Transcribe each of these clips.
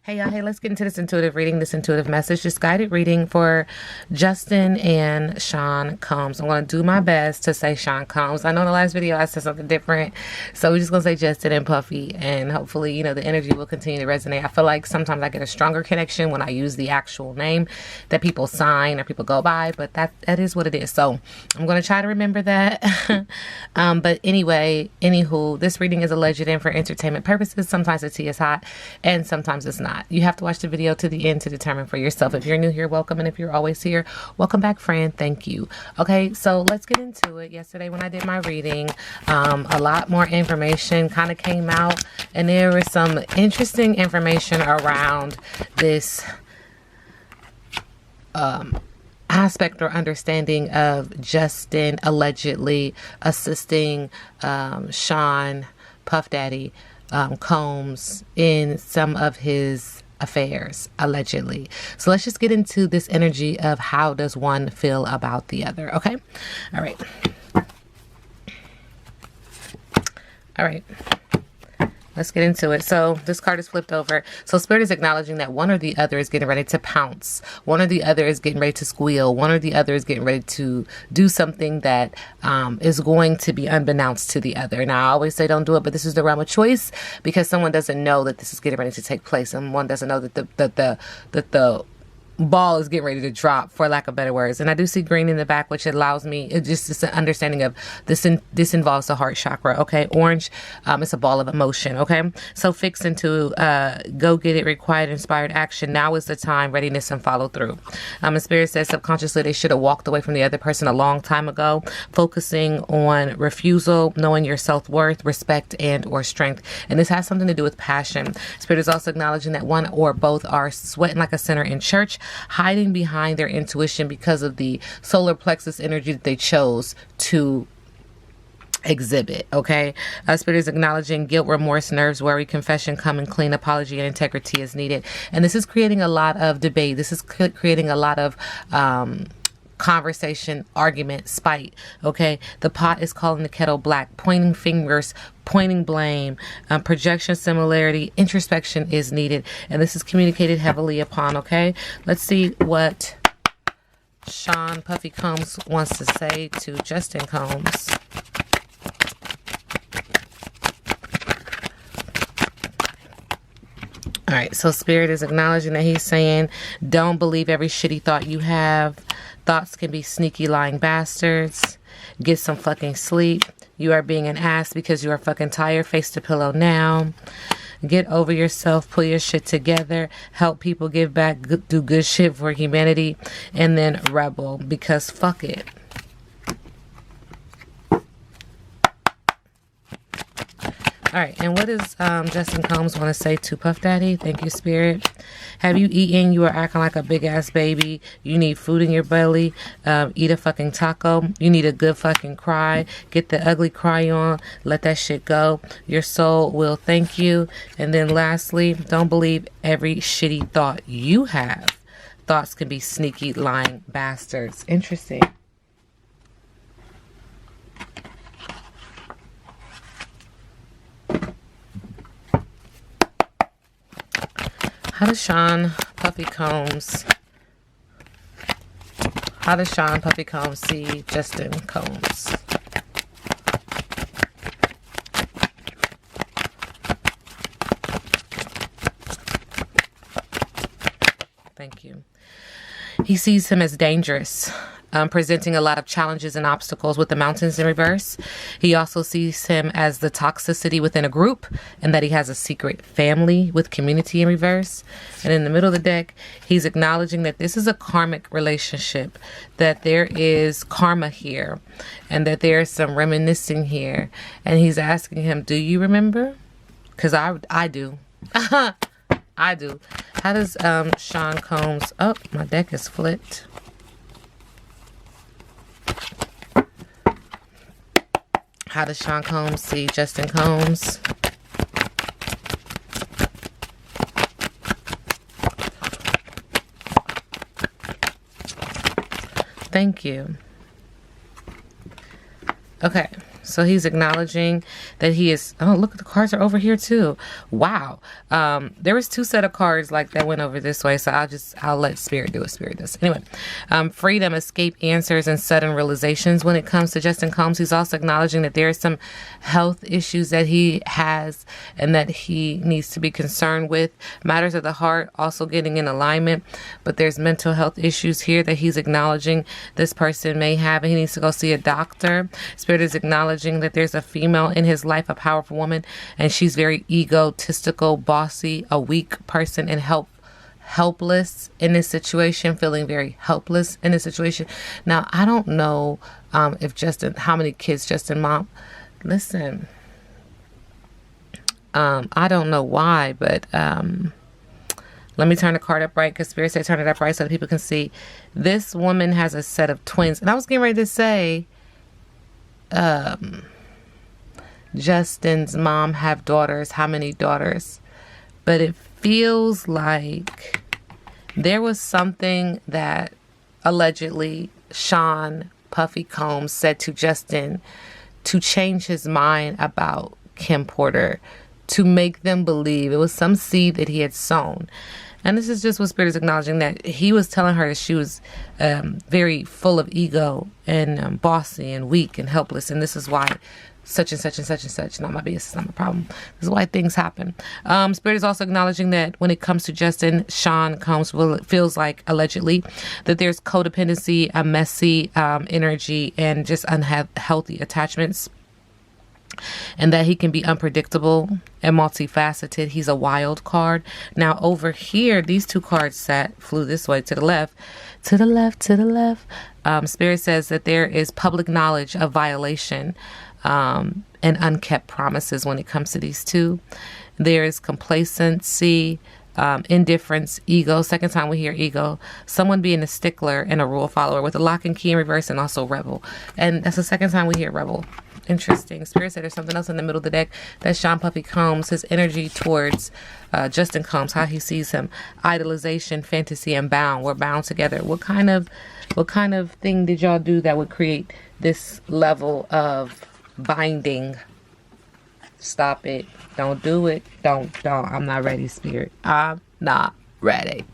Hey y'all, hey, let's get into this intuitive reading, this intuitive message, this guided reading for Justin and Sean Combs. I'm going to do my best to say Sean Combs. I know in the last video I said something different, so we're just going to say Justin and Puffy, and hopefully, you know, the energy will continue to resonate. I feel like sometimes I get a stronger connection when I use the actual name that people sign or people go by, but that is what it is. So I'm going to try to remember that. But anyway, anywho, this reading is alleged and for entertainment purposes. Sometimes the tea is hot and sometimes it's not. You have to watch the video to the end to determine for yourself. If you're new here, welcome. And if you're always here, welcome back, friend. Thank you. Okay, so let's get into it. Yesterday when I did my reading, a lot more information kind of came out, and there was some interesting information around this aspect or understanding of Justin allegedly assisting Sean Puff Daddy Combs in some of his affairs, allegedly. So let's just get into this energy of how does one feel about the other. Okay. All right. Let's get into it. So this card is flipped over. So Spirit is acknowledging that one or the other is getting ready to pounce. One or the other is getting ready to squeal. One or the other is getting ready to do something that is going to be unbeknownst to the other. Now, I always say don't do it, but this is the realm of choice because someone doesn't know that this is getting ready to take place. And one doesn't know that the ball is getting ready to drop, for lack of better words. And I do see green in the back, which allows me, it's just an understanding of this. This involves the heart chakra. Okay. Orange, it's a ball of emotion. Okay. So fix into go get it, required inspired action. Now is the time, readiness and follow through. And Spirit says subconsciously they should have walked away from the other person a long time ago, focusing on refusal, knowing your self-worth, respect, and or strength. And this has something to do with passion. Spirit is also acknowledging that one or both are sweating like a sinner in church, hiding behind their intuition because of the solar plexus energy that they chose to exhibit. Okay. Spirit is acknowledging guilt, remorse, nerves, worry, confession, coming clean, apology, and integrity is needed. And this is creating a lot of debate. This is creating a lot of conversation, argument, spite. Okay. The pot is calling the kettle black, pointing fingers, pointing blame, projection, similarity, introspection is needed. And this is communicated heavily upon. Okay. Let's see what Sean Puffy Combs wants to say to Justin Combs. All right. So Spirit is acknowledging that he's saying, don't believe every shitty thought you have. Thoughts can be sneaky, lying bastards. Get some fucking sleep. You are being an ass because you are fucking tired. Face the pillow now. Get over yourself. Pull your shit together. Help people give back. Do good shit for humanity. And then rebel because fuck it. All right, and what does Justin Combs want to say to Puff Daddy? Thank you, Spirit. Have you eaten? You are acting like a big-ass baby. You need food in your belly. Eat a fucking taco. You need a good fucking cry. Get the ugly cry on. Let that shit go. Your soul will thank you. And then lastly, don't believe every shitty thought you have. Thoughts can be sneaky, lying bastards. Interesting. How does Sean Puffy Combs see Justin Combs? Thank you. He sees him as dangerous, presenting a lot of challenges and obstacles with the mountains in reverse. He also sees him as the toxicity within a group and that he has a secret family with community in reverse. And in the middle of the deck, he's acknowledging that this is a karmic relationship, that there is karma here and that there is some reminiscing here. And he's asking him, do you remember? Because I do. I do. How does Sean Combs... Oh, my deck is flipped. How does Sean Combs see Justin Combs? Thank you. Okay, So he's acknowledging that he is, oh, look, the cards are over here too. Wow. There was 2 set of cards like that went over this way. So I'll let spirit do what spirit does. Anyway, freedom, escape answers, and sudden realizations. When it comes to Justin Combs, he's also acknowledging that there are some health issues that he has and that he needs to be concerned with. Matters of the heart also getting in alignment, but there's mental health issues here that he's acknowledging this person may have, and he needs to go see a doctor. Spirit is acknowledging that there's a female in his life, a powerful woman, and she's very egotistical, bossy, a weak person, and helpless in this situation, feeling very helpless in this situation. Now, I don't know if how many kids Justin mom. Listen, I don't know why, but let me turn the card up right, because Spirit said turn it up right so that people can see. This woman has a set of twins, and I was getting ready to say, Justin's mom have daughters. How many daughters? But it feels like there was something that allegedly Sean Puffy Combs said to Justin to change his mind about Kim Porter, to make them believe it was some seed that he had sown. And this is just what Spirit is acknowledging, that he was telling her that she was very full of ego and bossy and weak and helpless. And this is why such and such and such and such, not my business, not my problem. This is why things happen. Spirit is also acknowledging that when it comes to Justin, Sean Combs feels like, allegedly, that there's codependency, a messy energy, and just unhealthy attachments. And that he can be unpredictable and multifaceted. He's a wild card. Now over here, these 2 cards flew this way to the left. Spirit says that there is public knowledge of violation and unkept promises when it comes to these 2. There is complacency, indifference, ego. Second time we hear ego. Someone being a stickler and a rule follower with a lock and key in reverse, and also rebel. And that's the second time we hear rebel. Interesting. Spirit said there's something else in the middle of the deck. That's Sean Puffy Combs, his energy towards Justin Combs, how he sees him. Idolization, fantasy, and bound. We're bound together. What kind of thing did y'all do that would create this level of binding? Stop it. Don't do it. Don't. I'm not ready, Spirit. I'm not ready.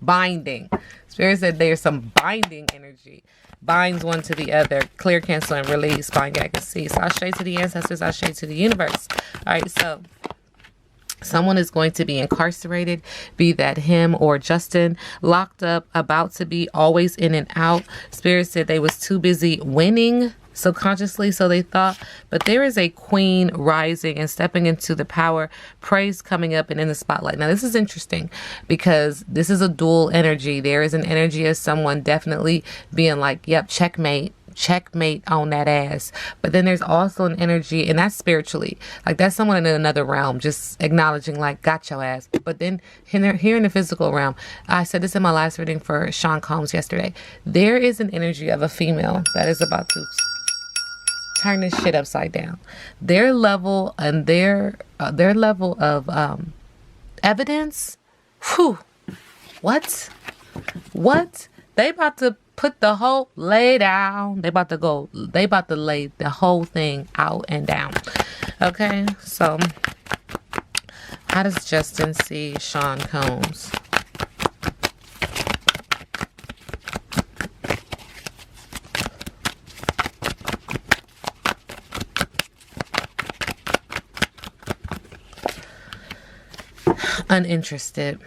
Binding. Spirit said there's some binding energy. Binds one to the other. Clear, cancel, and release. Bind, gag, and cease. I straight to the ancestors. I straight to the universe. All right, so someone is going to be incarcerated, be that him or Justin, locked up, about to be, always in and out. Spirit said they was too busy winning subconsciously, so they thought. But there is a queen rising and stepping into the power, praise coming up and in the spotlight. Now this is interesting because this is a dual energy. There is an energy of someone definitely being like, yep, checkmate on that ass. But then there's also an energy, and that's spiritually, like that's someone in another realm just acknowledging like, got your ass. But then here in the physical realm, I said this in my last reading for Sean Combs yesterday, there is an energy of a female that is about to turn this shit upside down. Their level and their level of to they about to put the whole lay down. They about to lay the whole thing out and down. Okay, so how does Justin see Sean Combs? Uninterested.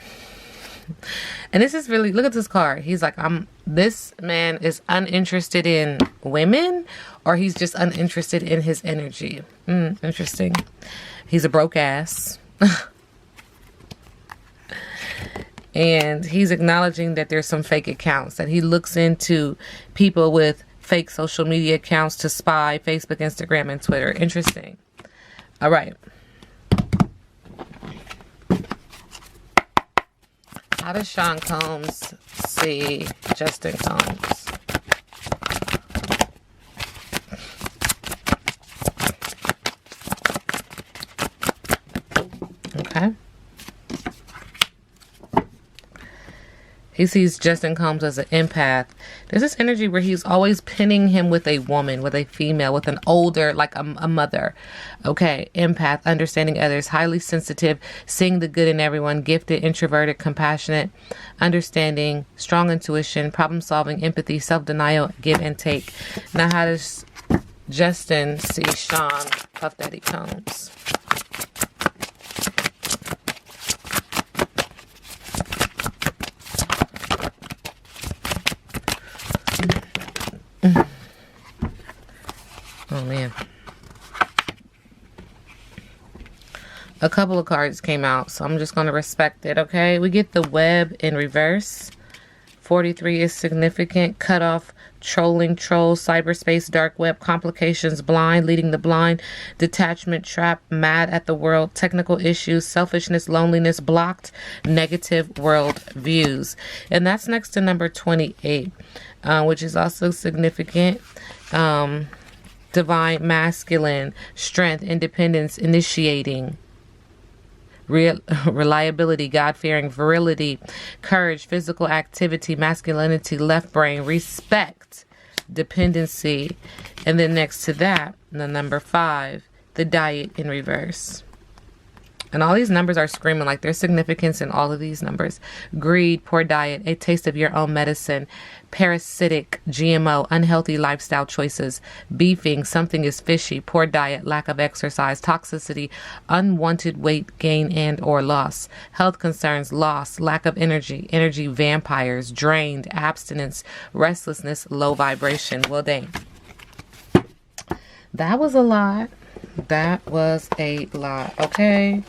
And this is really, look at this card. He's like, this man is uninterested in women, or he's just uninterested in his energy. Interesting. He's a broke ass. And he's acknowledging that there's some fake accounts, that he looks into people with fake social media accounts to spy, Facebook, Instagram, and Twitter. Interesting. All right. How does Sean Combs see Justin Combs? He sees Justin Combs as an empath. There's this energy where he's always pinning him with a woman, with a female, with an older, like a mother. Okay, empath, understanding others, highly sensitive, seeing the good in everyone, gifted, introverted, compassionate, understanding, strong intuition, problem solving, empathy, self-denial, give and take. Now, how does Justin see Sean Puff Daddy Combs? Oh man. A couple of cards came out, so I'm just going to respect it, okay? We get the web in reverse. 43 is significant. Cutoff, trolling, troll, cyberspace, dark web, complications, blind, leading the blind, detachment, trap, mad at the world, technical issues, selfishness, loneliness, blocked, negative world views. And that's next to number 28, which is also significant. Divine masculine, strength, independence, initiating, reliability, God-fearing, virility, courage, physical activity, masculinity, left brain, respect, dependency. And then next to that, the number 5, the diet in reverse. And all these numbers are screaming like there's significance in all of these numbers. Greed, poor diet, a taste of your own medicine, parasitic, GMO, unhealthy lifestyle choices, beefing, something is fishy, poor diet, lack of exercise, toxicity, unwanted weight gain and or loss, health concerns, loss, lack of energy, energy vampires, drained, abstinence, restlessness, low vibration. Well, dang. That was a lot. That was a lot. Okay.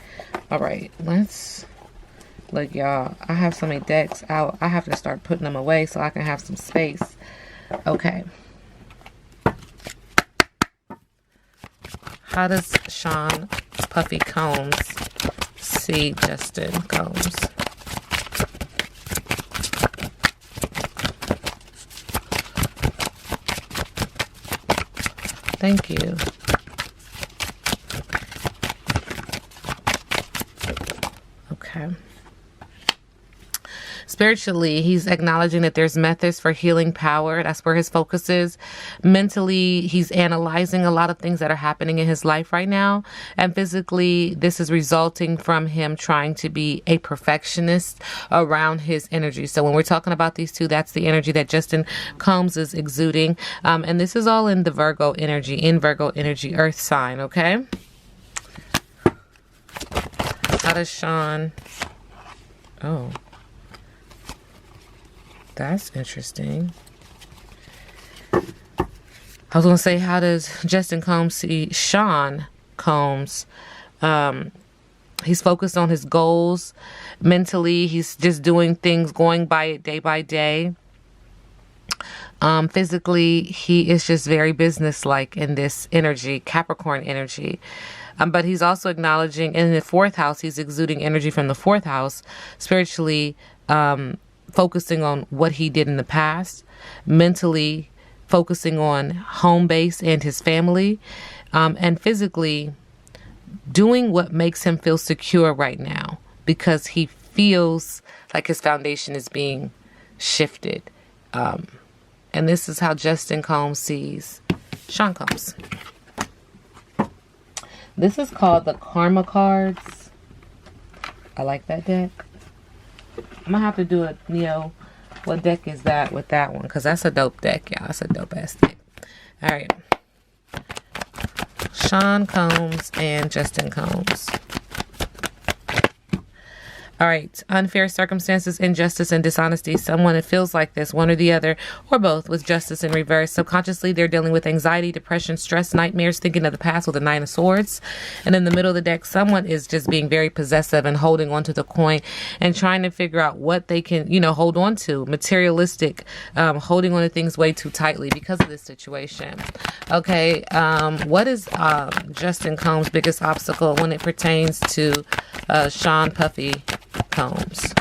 All right. Let's look, y'all. I have so many decks out. I have to start putting them away so I can have some space. Okay. How does Sean Puffy Combs see Justin Combs? Thank you. Okay. Spiritually, he's acknowledging that there's methods for healing power. That's where his focus is. Mentally, he's analyzing a lot of things that are happening in his life right now. And physically, this is resulting from him trying to be a perfectionist around his energy. So when we're talking about these two, that's the energy that Justin Combs is exuding. And this is all in the Virgo energy, earth sign, okay? How does Sean... Oh... That's interesting. I was going to say, how does Justin Combs see Sean Combs? He's focused on his goals. Mentally, he's just doing things, going by it day by day. Physically, he is just very businesslike in this energy, Capricorn energy. But he's also acknowledging in the 4th house, he's exuding energy from the 4th house. Spiritually, focusing on what he did in the past, mentally focusing on home base and his family, and physically doing what makes him feel secure right now because he feels like his foundation is being shifted. And this is how Justin Combs sees Sean Combs. This is called the Karma cards. I like that deck. I'm going to have to do a, what deck is that with that one? Because that's a dope deck, y'all. That's a dope ass deck. All right. Sean Combs and Justin Combs. All right. Unfair circumstances, injustice, and dishonesty. Someone that feels like this, one or the other, or both, with justice in reverse. Subconsciously, they're dealing with anxiety, depression, stress, nightmares, thinking of the past with the 9 of Swords. And in the middle of the deck, someone is just being very possessive and holding onto the coin and trying to figure out what they can, hold on to. Materialistic, holding on to things way too tightly because of this situation. Okay. What is Justin Combs' biggest obstacle when it pertains to Sean Puffy Combs?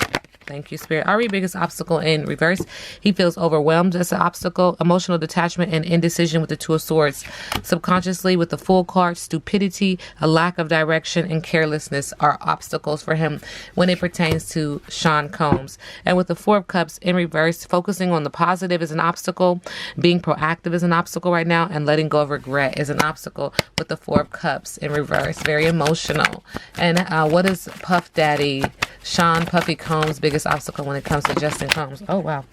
Thank you, Spirit. Our biggest obstacle in reverse. He feels overwhelmed. That's an obstacle. Emotional detachment and indecision with the Two of Swords. Subconsciously with the Fool card, stupidity, a lack of direction, and carelessness are obstacles for him when it pertains to Sean Combs. And with the Four of Cups in reverse, focusing on the positive is an obstacle. Being proactive is an obstacle right now. And letting go of regret is an obstacle with the Four of Cups in reverse. Very emotional. And what is Puff Daddy Sean Puffy Combs' biggest obstacle when it comes to Justin Combs? Oh, wow.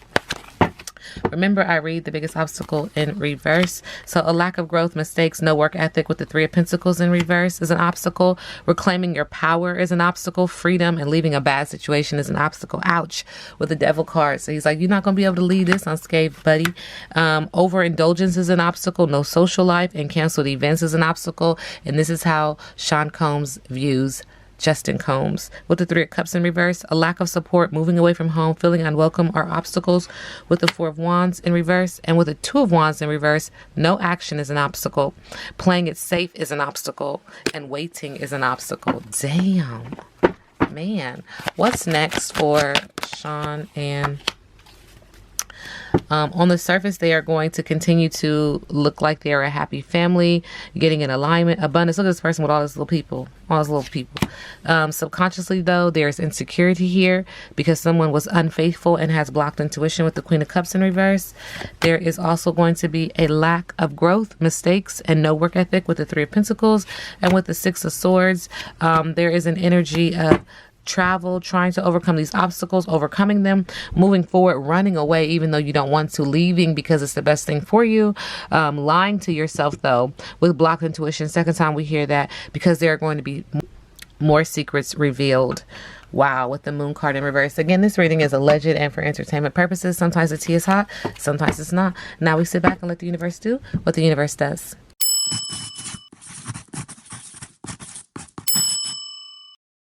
Remember, I read the biggest obstacle in reverse. So a lack of growth, mistakes, no work ethic with the Three of Pentacles in reverse is an obstacle. Reclaiming your power is an obstacle. Freedom and leaving a bad situation is an obstacle. Ouch, with the Devil card. So he's like, you're not going to be able to leave this unscathed, buddy. Overindulgence is an obstacle. No social life and canceled events is an obstacle. And this is how Sean Combs views Justin Combs. With the Three of Cups in reverse, a lack of support, moving away from home, feeling unwelcome are obstacles with the Four of Wands in reverse. And with the Two of Wands in reverse, no action is an obstacle. Playing it safe is an obstacle. And waiting is an obstacle. Damn. Man. What's next for Sean and... on the surface, they are going to continue to look like they are a happy family, getting in alignment, abundance. Look at this person with all these little people, subconsciously, though, there's insecurity here because someone was unfaithful and has blocked intuition with the Queen of Cups in reverse. There is also going to be a lack of growth, mistakes, and no work ethic with the Three of Pentacles. And with the Six of Swords, there is an energy of travel, trying to overcome these obstacles, overcoming them, moving forward, running away even though you don't want to, leaving because it's the best thing for you, lying to yourself though with blocked intuition. Second time we hear that, because there are going to be more secrets revealed. Wow, with the Moon card in reverse. Again, this reading is alleged and for entertainment purposes. Sometimes the tea is hot, sometimes it's not. Now we sit back and let the universe do what the universe does.